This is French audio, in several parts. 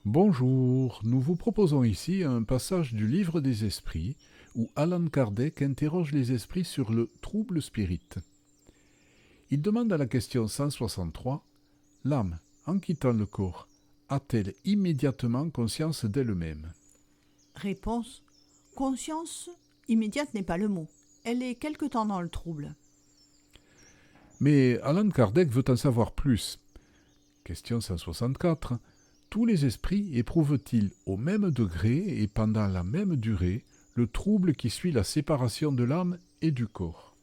Bonjour, nous vous proposons ici un passage du Livre des Esprits où Allan Kardec interroge les esprits sur le trouble spirit. Il demande à la question 163 « L'âme, en quittant le corps, a-t-elle immédiatement conscience d'elle-même » Réponse. Conscience immédiate n'est pas le mot. Elle est quelque temps dans le trouble. Mais Allan Kardec veut en savoir plus. Question 164 « Tous les esprits éprouvent-ils au même degré et pendant la même durée le trouble qui suit la séparation de l'âme et du corps »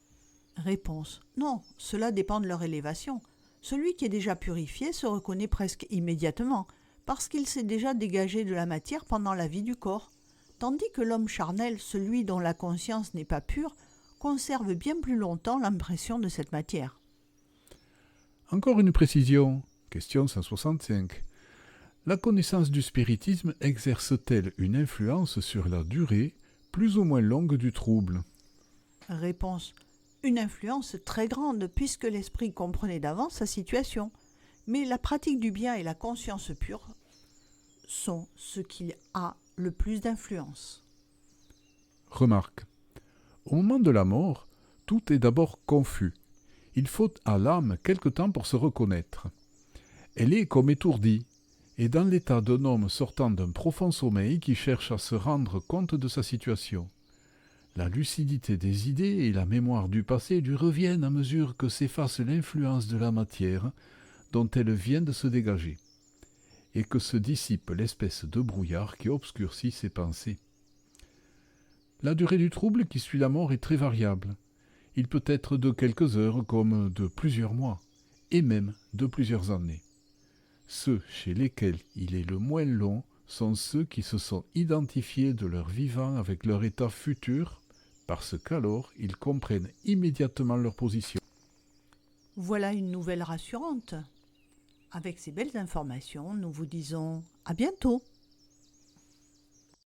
Réponse. Non, cela dépend de leur élévation. Celui qui est déjà purifié se reconnaît presque immédiatement, parce qu'il s'est déjà dégagé de la matière pendant la vie du corps, tandis que l'homme charnel, celui dont la conscience n'est pas pure, conserve bien plus longtemps l'impression de cette matière. Encore une précision. Question 165. La connaissance du spiritisme exerce-t-elle une influence sur la durée plus ou moins longue du trouble ? Réponse. Une influence très grande puisque l'esprit comprenait d'avance sa situation. Mais la pratique du bien et la conscience pure sont ce qui a le plus d'influence. Remarque. Au moment de la mort, tout est d'abord confus. Il faut à l'âme quelque temps pour se reconnaître. Elle est comme étourdie, et dans l'état d'un homme sortant d'un profond sommeil qui cherche à se rendre compte de sa situation. La lucidité des idées et la mémoire du passé lui reviennent à mesure que s'efface l'influence de la matière dont elle vient de se dégager, et que se dissipe l'espèce de brouillard qui obscurcit ses pensées. La durée du trouble qui suit la mort est très variable. Il peut être de quelques heures comme de plusieurs mois, et même de plusieurs années. Ceux chez lesquels il est le moins long sont ceux qui se sont identifiés de leur vivant avec leur état futur, parce qu'alors ils comprennent immédiatement leur position. Voilà une nouvelle rassurante. Avec ces belles informations, nous vous disons à bientôt.